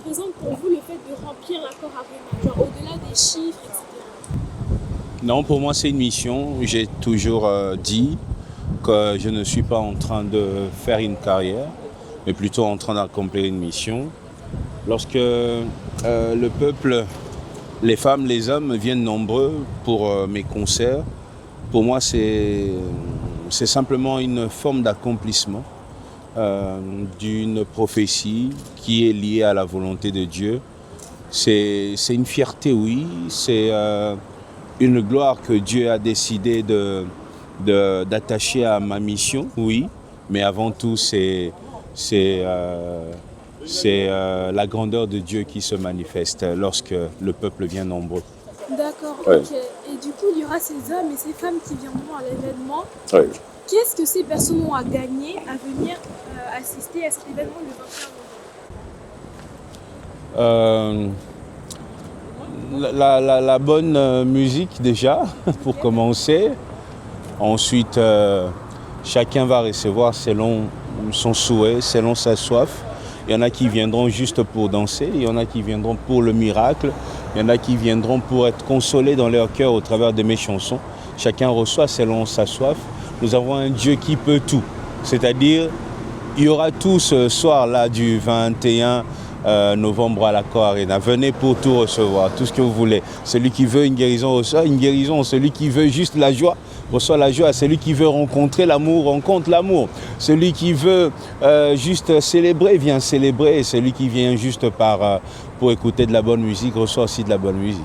représente pour vous le fait de remplir l'accord Arena, genre au-delà des chiffres, etc. Non, pour moi, c'est une mission. J'ai toujours dit que je ne suis pas en train de faire une carrière, mais plutôt en train d'accomplir une mission. Lorsque le peuple, les femmes, les hommes viennent nombreux pour mes concerts, pour moi, c'est simplement une forme d'accomplissement d'une prophétie qui est liée à la volonté de Dieu. C'est une fierté, oui, c'est une gloire que Dieu a décidé d'attacher à ma mission, oui, mais avant tout, c'est la grandeur de Dieu qui se manifeste lorsque le peuple vient nombreux. D'accord, Ouais. ok. Et du coup, il y aura ces hommes et ces femmes qui viendront à l'événement. Oui. Qu'est-ce que ces personnes ont à gagner à venir assister à cet événement le 21 novembre? La bonne musique déjà, pour commencer. Ensuite, chacun va recevoir selon son souhait, selon sa soif. Il y en a qui viendront juste pour danser, il y en a qui viendront pour le miracle, il y en a qui viendront pour être consolés dans leur cœur au travers de mes chansons. Chacun reçoit selon sa soif. Nous avons un Dieu qui peut tout. C'est-à-dire, il y aura tout ce soir-là du 21 novembre à l'Accor Arena. Venez pour tout recevoir, tout ce que vous voulez. Celui qui veut une guérison reçoit une guérison. Celui qui veut juste la joie reçoit la joie. Celui qui veut rencontrer l'amour rencontre l'amour. Celui qui veut juste célébrer vient célébrer. Et celui qui vient juste pour écouter de la bonne musique reçoit aussi de la bonne musique.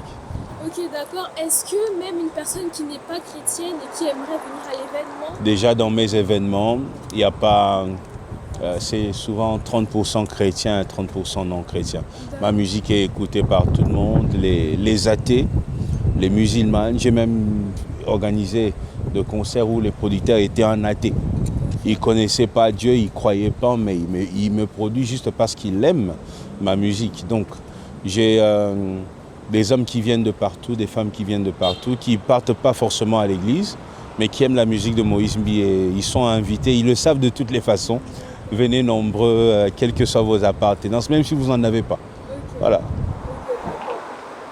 Ok, d'accord. Est-ce que même une personne qui n'est pas chrétienne et qui aimerait venir à l'événement, Déjà dans mes événements, il n'y a pas... c'est souvent 30% chrétiens et 30% non chrétiens. Ma musique est écoutée par tout le monde, les athées, les musulmans. J'ai même organisé de concerts où les producteurs étaient un athée. Ils ne connaissaient pas Dieu, ils ne croyaient pas, mais ils me produisent juste parce qu'ils aiment ma musique. Donc j'ai des hommes qui viennent de partout, des femmes qui viennent de partout, qui ne partent pas forcément à l'église, mais qui aiment la musique de Moïse Mbi. Et ils sont invités, ils le savent de toutes les façons. Venez nombreux, quelles que soient vos appartenances, même si vous n'en avez pas. ok. Voilà.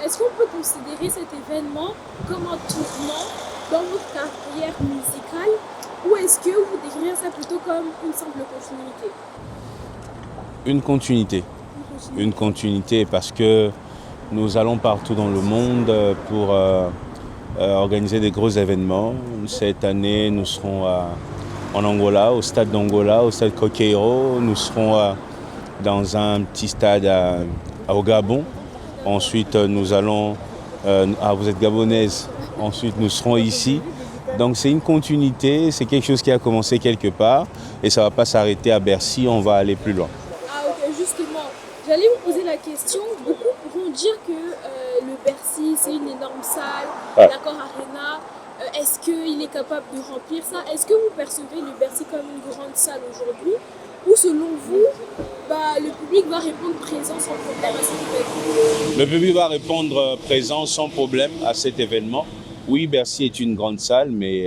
Est-ce qu'on peut considérer cet événement comme un tournant dans votre carrière musicale ou est-ce que vous décrivez ça plutôt comme une simple continuité? Une continuité. Une continuité parce que nous allons partout dans le monde pour organiser des gros événements. Cette année, nous serons en Angola, au stade d'Angola, au stade Coqueiro. Nous serons dans un petit stade au Gabon. Ensuite, nous allons... vous êtes gabonaise. Ensuite, nous serons ici. Donc, c'est une continuité. C'est quelque chose qui a commencé quelque part. Et ça ne va pas s'arrêter à Bercy. On va aller plus loin. Ah ok, justement, j'allais vous poser la question. Beaucoup pourront dire que le Bercy, c'est une énorme salle, Ouais. l'Accor Arena. Est-ce qu'il est capable de remplir ça? Est-ce que vous percevez le Bercy comme une grande salle aujourd'hui? Ou selon vous, le public va répondre présent sans problème à cet événement? Le public va répondre présent sans problème à cet événement. Oui, Bercy est une grande salle, mais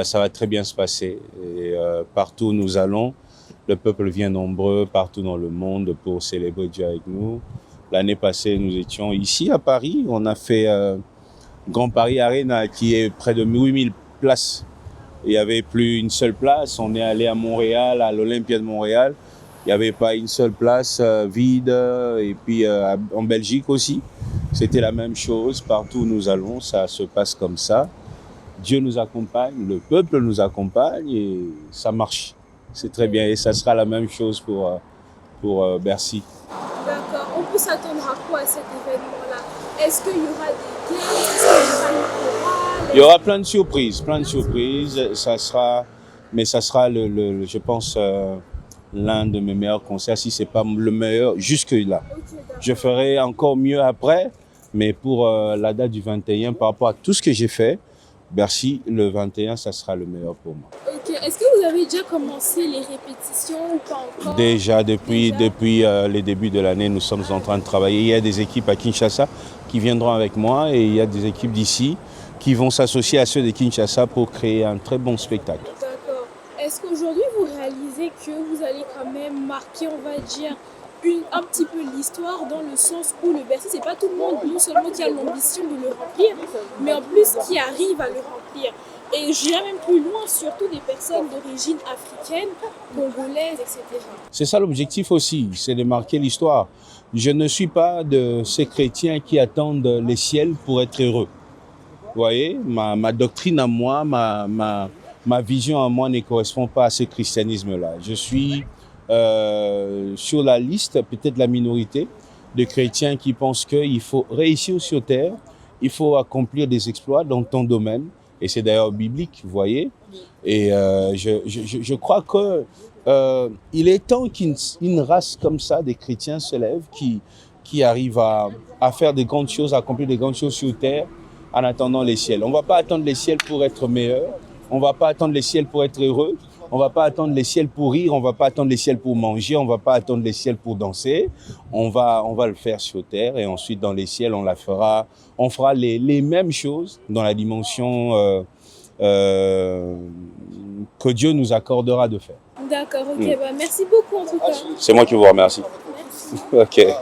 ça va très bien se passer. Et partout où nous allons, le peuple vient nombreux partout dans le monde pour célébrer Dieu avec nous. L'année passée, nous étions ici à Paris. On a fait Grand Paris Arena qui est près de 8000 places. Il n'y avait plus une seule place. On est allé à Montréal, à l'Olympia de Montréal. Il n'y avait pas une seule place vide. Et puis en Belgique aussi, c'était la même chose. Partout où nous allons, ça se passe comme ça. Dieu nous accompagne, le peuple nous accompagne et ça marche. C'est très bien et ça sera la même chose pour Bercy. D'accord. On peut s'attendre à quoi à cet événement-là? Est-ce qu'il y aura des games? Est-ce qu'il y aura une chorale? Il y aura plein de surprises. Ça sera je pense, l'un de mes meilleurs concerts, si ce n'est pas le meilleur jusque-là. Ok, d'accord. Je ferai encore mieux après, mais pour la date du 21, par rapport à tout ce que j'ai fait, Bercy, le 21, ça sera le meilleur pour moi. Ok. Est-ce que vous avez déjà commencé les répétitions ou pas encore? Déjà, depuis les débuts de l'année, nous sommes en train de travailler. Il y a des équipes à Kinshasa qui viendront avec moi et il y a des équipes d'ici qui vont s'associer à ceux de Kinshasa pour créer un très bon spectacle. D'accord. Est-ce qu'aujourd'hui vous réalisez que vous allez quand même marquer, on va dire, un petit peu l'histoire dans le sens où le Bercy, c'est pas tout le monde, non seulement qui a l'ambition de le remplir, mais en plus qui arrive à le remplir. Et j'irais même plus loin, surtout des personnes d'origine africaine, congolaise, etc. C'est ça l'objectif aussi, c'est de marquer l'histoire. Je ne suis pas de ces chrétiens qui attendent les ciels pour être heureux. Vous voyez, ma doctrine à moi, ma vision à moi ne correspond pas à ce christianisme-là. Je suis sur la liste, peut-être la minorité, de chrétiens qui pensent qu'il faut réussir sur terre, il faut accomplir des exploits dans ton domaine, et c'est d'ailleurs biblique, vous voyez. Et je crois que il est temps qu'une race comme ça, des chrétiens se lève, qui arrivent à faire des grandes choses, à accomplir des grandes choses sur terre, en attendant les ciels. On ne va pas attendre les ciels pour être meilleur, on ne va pas attendre les ciels pour être heureux, on ne va pas attendre les ciels pour rire, on ne va pas attendre les ciels pour manger, on ne va pas attendre les ciels pour danser. On va le faire sur terre et ensuite dans les ciels, on fera les mêmes choses dans la dimension que Dieu nous accordera de faire. D'accord, ok, bah merci beaucoup en tout cas. C'est moi qui vous remercie. Merci. Ok.